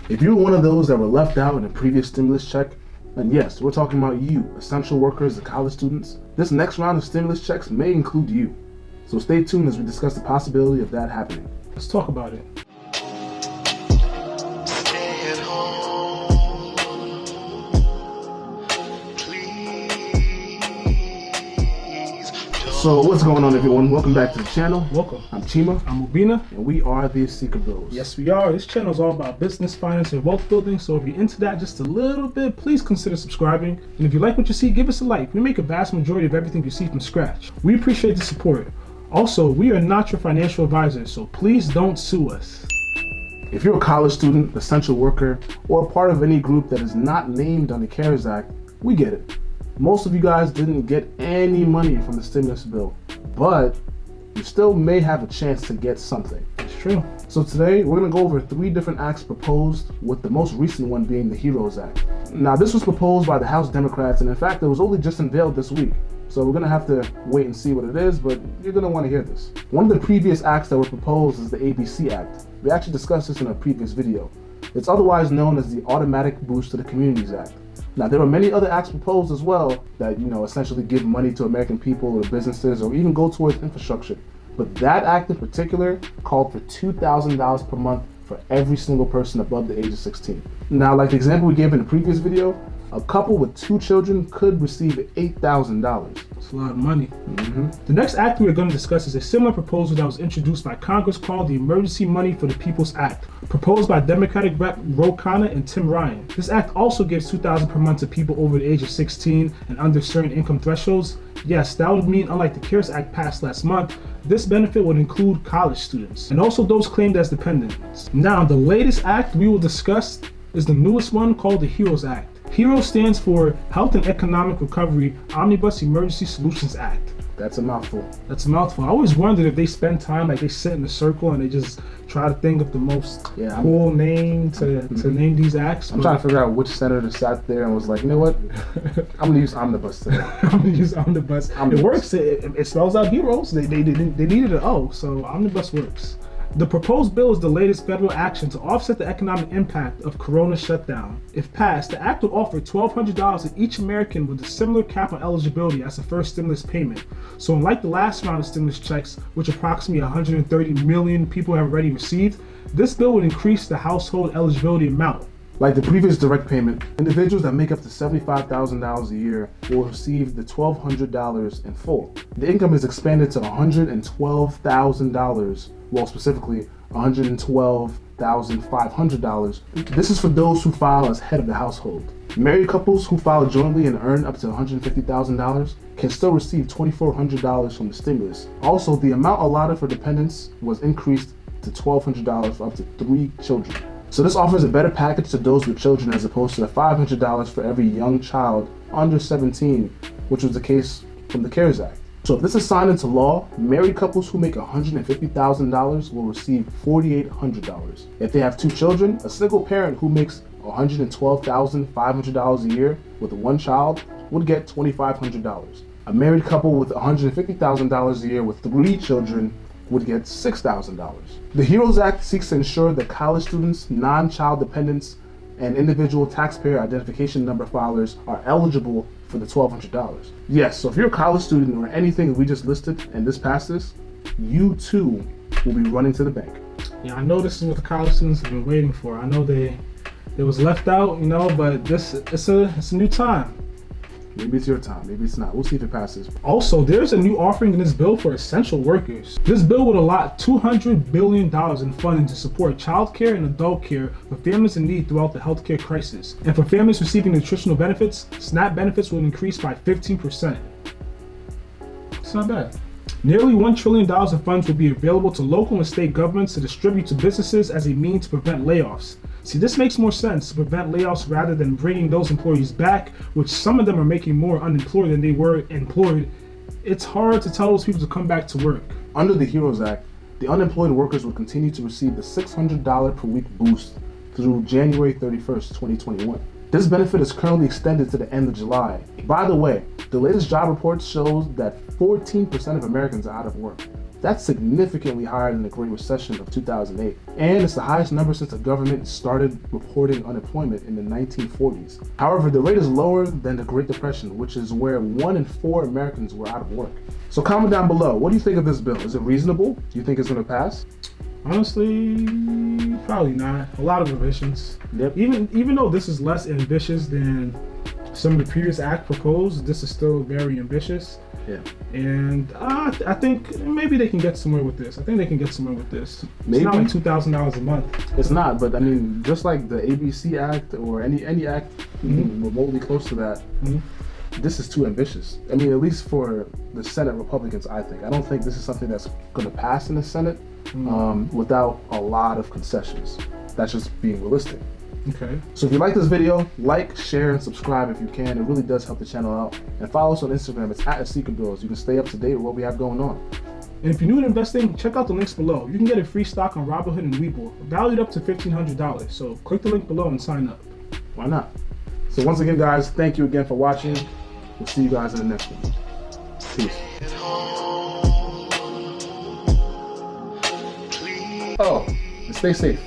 If you're one of those that were left out in a previous stimulus check, then yes, we're talking about you, essential workers and college students. This next round of stimulus checks may include you. So stay tuned as we discuss the possibility of that happening. Let's talk about it. Stay at home, please. So what's going on, everyone? Welcome back to the channel. Welcome. I'm Chima, I'm Ubina. and we are the Seeker Bros. Yes, we are. This channel is all about business, finance, and wealth building. So if you're into that just a little bit, please consider subscribing. And if you like what you see, give us a like. We make a vast majority of everything you see from scratch. We appreciate the support. Also, we are not your financial advisors, so please don't sue us. If you're a college student, essential worker, or a part of any group that is not named on the HEROS Act, we get it. Most of you guys didn't get any money from the stimulus bill, but you still may have a chance to get something. It's true. So today, we're going to go over 3 different acts proposed, with the most recent one being the HEROS Act. Now, this was proposed by the House Democrats, and in fact, it was only just unveiled this week. So we're going to have to wait and see what it is, but you're going to want to hear this. One of the previous acts that were proposed is the ABC Act. We actually discussed this in a previous video. It's otherwise known as the Automatic Boost to the Communities Act. Now, there are many other acts proposed as well that, essentially give money to American people or businesses or even go towards infrastructure. But that act in particular called for $2,000 per month for every single person above the age of 16. Now, like the example we gave in the previous video, a couple with 2 children could receive $8,000. It's a lot of money. The next act we're going to discuss is a similar proposal that was introduced by Congress called the Emergency Money for the People's Act, proposed by Democratic Rep. Ro Khanna and Tim Ryan. This act also gives $2,000 per month to people over the age of 16 and under certain income thresholds. Yes, that would mean, unlike the CARES Act passed last month, this benefit would include college students and also those claimed as dependents. Now, the latest act we will discuss is the newest one called the HEROS Act. HEROS stands for Health and Economic Recovery Omnibus Emergency Solutions Act. That's a mouthful. That's a mouthful. I always wondered if they spend time, like they sit in a circle and they just try to think of the most cool name to name these acts. I'm trying to figure out which senator sat there and was like, you know what? I'm going to use omnibus today. I'm going to use omnibus. It works. It spells out heroes. They needed an O, so omnibus works. The proposed bill is the latest federal action to offset the economic impact of Corona shutdown. If passed, the act would offer $1,200 to each American with a similar cap on eligibility as the first stimulus payment. So unlike the last round of stimulus checks, which approximately 130 million people have already received, this bill would increase the household eligibility amount. Like the previous direct payment, individuals that make up to $75,000 a year will receive the $1,200 in full. The income is expanded to $112,000, well, specifically $112,500. This is for those who file as head of the household. Married couples who file jointly and earn up to $150,000 can still receive $2,400 from the stimulus. Also, the amount allotted for dependents was increased to $1,200 for up to 3 children. So this offers a better package to those with children as opposed to the $500 for every young child under 17, which was the case from the CARES Act. So if this is signed into law, married couples who make $150,000 will receive $4,800. If they have 2 children, a single parent who makes $112,500 a year with 1 child would get $2,500. A married couple with $150,000 a year with 3 children would get $6,000. The HEROS Act seeks to ensure that college students, non-child dependents, and individual taxpayer identification number filers are eligible for the $1,200. Yes, so if you're a college student or anything we just listed and this passes, you too will be running to the bank. Yeah, I know this is what the college students have been waiting for. I know they was left out, but it's a new time. Maybe it's your time, maybe it's not. We'll see if it passes. Also, there's a new offering in this bill for essential workers. This bill would allot $200 billion in funding to support childcare and adult care for families in need throughout the healthcare crisis. And for families receiving nutritional benefits, SNAP benefits will increase by 15%. It's not bad. Nearly $1 trillion in funds will be available to local and state governments to distribute to businesses as a means to prevent layoffs. See, this makes more sense to prevent layoffs rather than bringing those employees back, which some of them are making more unemployed than they were employed. It's hard to tell those people to come back to work. Under the HEROS Act, the unemployed workers will continue to receive the $600 per week boost through January 31st, 2021. This benefit is currently extended to the end of July. By the way, the latest job report shows that 14% of Americans are out of work. That's significantly higher than the Great Recession of 2008. And it's the highest number since the government started reporting unemployment in the 1940s. However, the rate is lower than the Great Depression, which is where 1 in 4 Americans were out of work. So comment down below, what do you think of this bill? Is it reasonable? Do you think it's going to pass? Honestly, probably not. A lot of revisions. Yep. Even though this is less ambitious than some of the previous act proposed, this is still very ambitious. Yeah. And I think maybe they can get somewhere with this. I think they can get somewhere with this. Maybe. It's not like $2,000 a month. It's not, but I mean, just like the ABC Act or any act remotely close to that, this is too ambitious. I mean, at least for the Senate Republicans, I think. I don't think this is something that's going to pass in the Senate without a lot of concessions. That's just being realistic. Okay. So if you like this video, like, share, and subscribe if you can. It really does help the channel out. And follow us on Instagram. It's @SecretBills. You can stay up to date with what we have going on. And if you're new to investing, check out the links below. You can get a free stock on Robinhood and Webull, valued up to $1,500. So click the link below and sign up. Why not? So once again, guys, thank you again for watching. We'll see you guys in the next one. Peace. Oh, and stay safe.